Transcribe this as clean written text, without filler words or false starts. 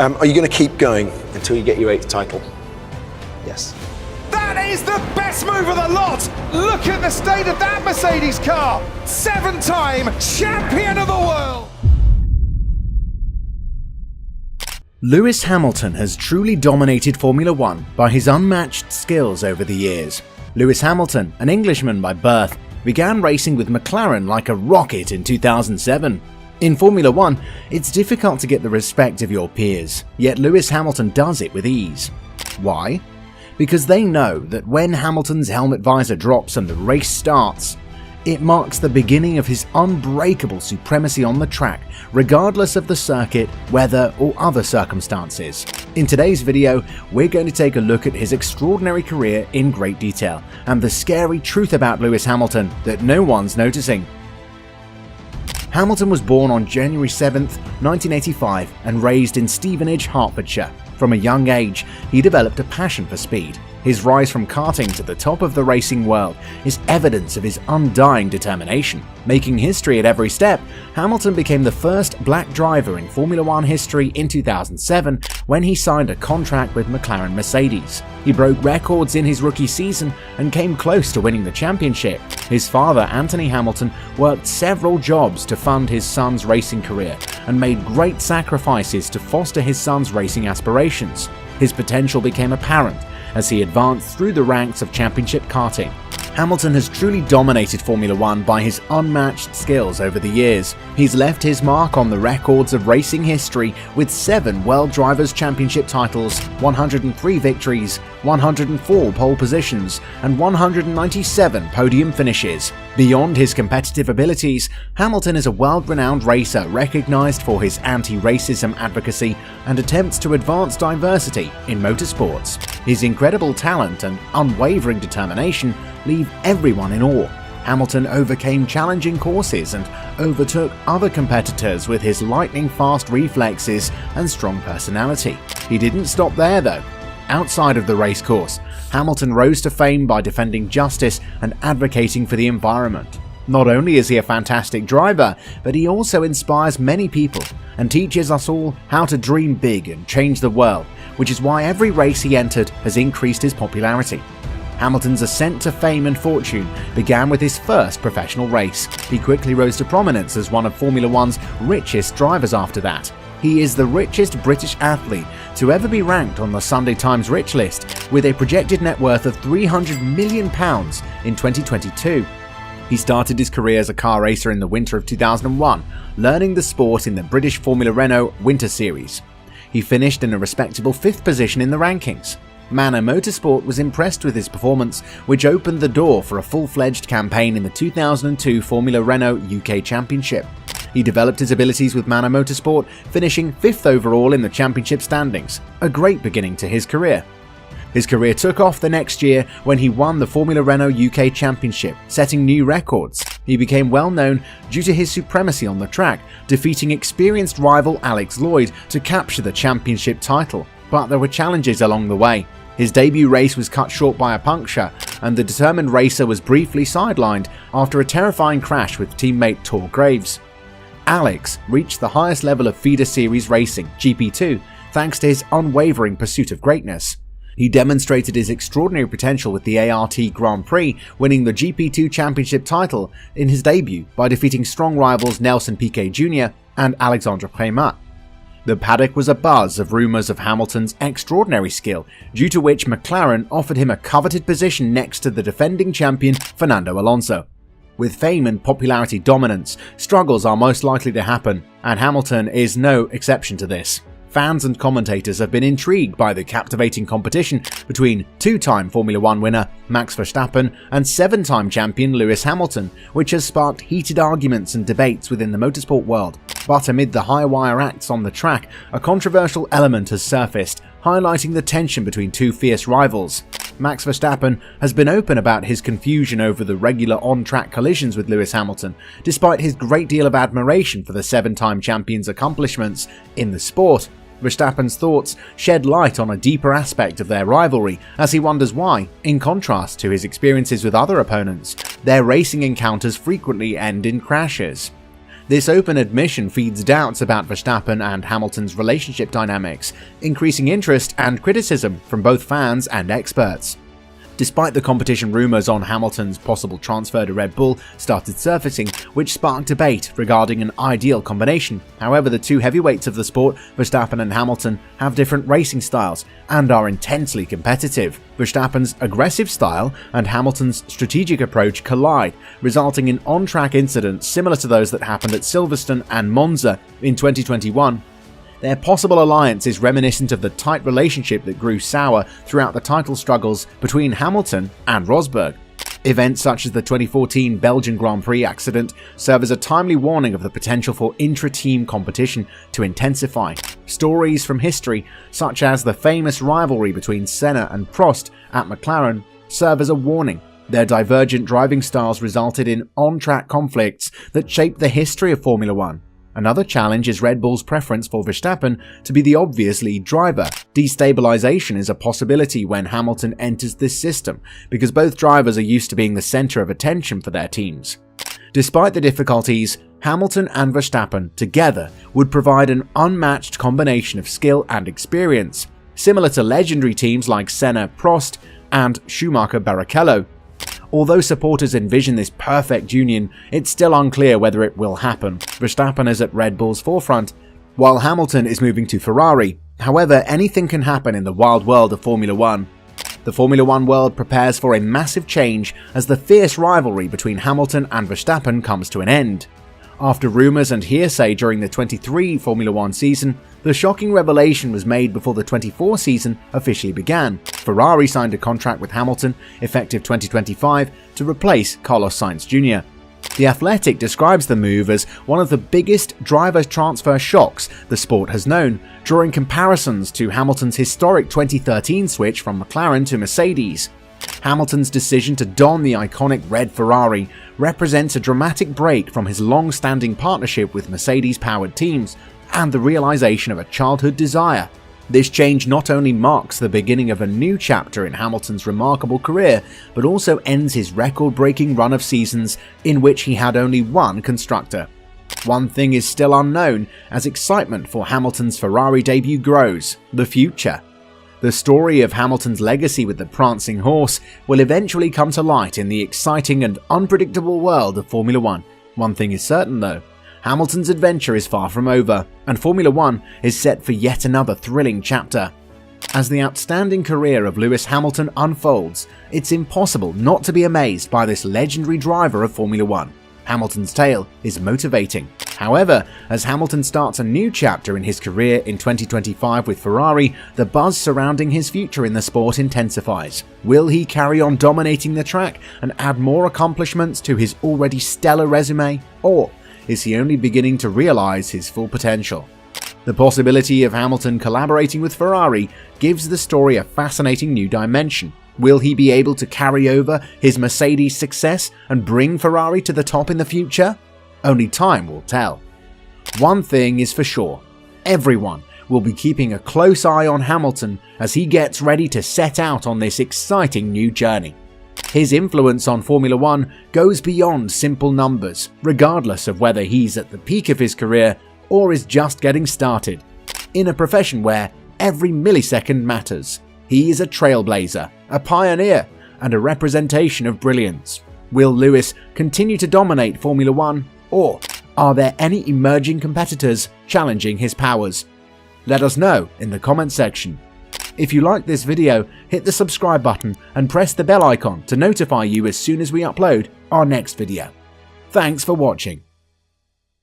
Are you going to keep going until you get your 8th title? Yes. That is the best move of the lot! Look at the state of that Mercedes car! 7-time champion of the world! Lewis Hamilton has truly dominated Formula One by his unmatched skills over the years. Lewis Hamilton, an Englishman by birth, began racing with McLaren like a rocket in 2007. In Formula One, it's difficult to get the respect of your peers, yet Lewis Hamilton does it with ease. Why? Because they know that when Hamilton's helmet visor drops and the race starts, it marks the beginning of his unbreakable supremacy on the track, regardless of the circuit, weather, or other circumstances. In today's video, we're going to take a look at his extraordinary career in great detail, and the scary truth about Lewis Hamilton that no one's noticing. Hamilton was born on January 7th, 1985 and raised in Stevenage, Hertfordshire. From a young age, he developed a passion for speed. His rise from karting to the top of the racing world is evidence of his undying determination. Making history at every step, Hamilton became the first black driver in Formula One history in 2007 when he signed a contract with McLaren Mercedes. He broke records in his rookie season and came close to winning the championship. His father, Anthony Hamilton, worked several jobs to fund his son's racing career and made great sacrifices to foster his son's racing aspirations. His potential became apparent as he advanced through the ranks of championship karting. Hamilton has truly dominated Formula One by his unmatched skills over the years. He's left his mark on the records of racing history with 7 World Drivers' Championship titles, 103 victories, 104 pole positions, and 197 podium finishes. Beyond his competitive abilities, Hamilton is a world-renowned racer recognized for his anti-racism advocacy and attempts to advance diversity in motorsports. His incredible talent and unwavering determination leave everyone in awe. Hamilton overcame challenging courses and overtook other competitors with his lightning-fast reflexes and strong personality. He didn't stop there though. Outside of the racecourse, Hamilton rose to fame by defending justice and advocating for the environment. Not only is he a fantastic driver, but he also inspires many people and teaches us all how to dream big and change the world, which is why every race he entered has increased his popularity. Hamilton's ascent to fame and fortune began with his first professional race. He quickly rose to prominence as one of Formula One's richest drivers after that. He is the richest British athlete to ever be ranked on the Sunday Times Rich list, with a projected net worth of £300 million in 2022. He started his career as a car racer in the winter of 2001, learning the sport in the British Formula Renault Winter Series. He finished in a respectable 5th position in the rankings. Manor Motorsport was impressed with his performance, which opened the door for a full-fledged campaign in the 2002 Formula Renault UK Championship. He developed his abilities with Manor Motorsport, finishing 5th overall in the championship standings, a great beginning to his career. His career took off the next year when he won the Formula Renault UK Championship, setting new records. He became well known due to his supremacy on the track, defeating experienced rival Alex Lloyd to capture the championship title, but there were challenges along the way. His debut race was cut short by a puncture, and the determined racer was briefly sidelined after a terrifying crash with teammate Tor Graves. Alex reached the highest level of feeder series racing, GP2, thanks to his unwavering pursuit of greatness. He demonstrated his extraordinary potential with the ART Grand Prix, winning the GP2 championship title in his debut by defeating strong rivals Nelson Piquet Jr. and Alexandre Premat. The paddock was abuzz of rumours of Hamilton's extraordinary skill, due to which McLaren offered him a coveted position next to the defending champion Fernando Alonso. With fame and popularity dominance, struggles are most likely to happen, and Hamilton is no exception to this. Fans and commentators have been intrigued by the captivating competition between 2-time Formula One winner Max Verstappen and 7-time champion Lewis Hamilton, which has sparked heated arguments and debates within the motorsport world. But amid the high-wire acts on the track, a controversial element has surfaced, highlighting the tension between two fierce rivals. Max Verstappen has been open about his confusion over the regular on-track collisions with Lewis Hamilton, despite his great deal of admiration for the 7-time champion's accomplishments in the sport. Verstappen's thoughts shed light on a deeper aspect of their rivalry, as he wonders why, in contrast to his experiences with other opponents, their racing encounters frequently end in crashes. This open admission feeds doubts about Verstappen and Hamilton's relationship dynamics, increasing interest and criticism from both fans and experts. Despite the competition rumours on Hamilton's possible transfer to Red Bull started surfacing, which sparked debate regarding an ideal combination. However, the two heavyweights of the sport, Verstappen and Hamilton, have different racing styles and are intensely competitive. Verstappen's aggressive style and Hamilton's strategic approach collide, resulting in on-track incidents similar to those that happened at Silverstone and Monza in 2021. Their possible alliance is reminiscent of the tight relationship that grew sour throughout the title struggles between Hamilton and Rosberg. Events such as the 2014 Belgian Grand Prix accident serve as a timely warning of the potential for intra-team competition to intensify. Stories from history, such as the famous rivalry between Senna and Prost at McLaren, serve as a warning. Their divergent driving styles resulted in on-track conflicts that shaped the history of Formula One. Another challenge is Red Bull's preference for Verstappen to be the obvious lead driver. Destabilization is a possibility when Hamilton enters this system, because both drivers are used to being the center of attention for their teams. Despite the difficulties, Hamilton and Verstappen together would provide an unmatched combination of skill and experience, similar to legendary teams like Senna, Prost, and Schumacher-Barrichello. Although supporters envision this perfect union, it's still unclear whether it will happen. Verstappen is at Red Bull's forefront, while Hamilton is moving to Ferrari. However, anything can happen in the wild world of Formula One. The Formula One world prepares for a massive change as the fierce rivalry between Hamilton and Verstappen comes to an end. After rumours and hearsay during the 23 Formula One season, the shocking revelation was made before the 24 season officially began. Ferrari signed a contract with Hamilton, effective 2025, to replace Carlos Sainz Jr. The Athletic describes the move as one of the biggest driver transfer shocks the sport has known, drawing comparisons to Hamilton's historic 2013 switch from McLaren to Mercedes. Hamilton's decision to don the iconic red Ferrari represents a dramatic break from his long-standing partnership with Mercedes-powered teams and the realization of a childhood desire. This change not only marks the beginning of a new chapter in Hamilton's remarkable career, but also ends his record-breaking run of seasons in which he had only one constructor. One thing is still unknown as excitement for Hamilton's Ferrari debut grows: the future. The story of Hamilton's legacy with the prancing horse will eventually come to light in the exciting and unpredictable world of Formula One. One thing is certain though: Hamilton's adventure is far from over, and Formula One is set for yet another thrilling chapter. As the outstanding career of Lewis Hamilton unfolds, it's impossible not to be amazed by this legendary driver of Formula One. Hamilton's tale is motivating. However, as Hamilton starts a new chapter in his career in 2025 with Ferrari, the buzz surrounding his future in the sport intensifies. Will he carry on dominating the track and add more accomplishments to his already stellar resume? Or is he only beginning to realize his full potential? The possibility of Hamilton collaborating with Ferrari gives the story a fascinating new dimension. Will he be able to carry over his Mercedes success and bring Ferrari to the top in the future? Only time will tell. One thing is for sure: everyone will be keeping a close eye on Hamilton as he gets ready to set out on this exciting new journey. His influence on Formula One goes beyond simple numbers, regardless of whether he's at the peak of his career or is just getting started. In a profession where every millisecond matters, he is a trailblazer, a pioneer, and a representation of brilliance. Will Lewis continue to dominate Formula One, or are there any emerging competitors challenging his powers? Let us know in the comment section. If you like this video, hit the subscribe button and press the bell icon to notify you as soon as we upload our next video. Thanks for watching.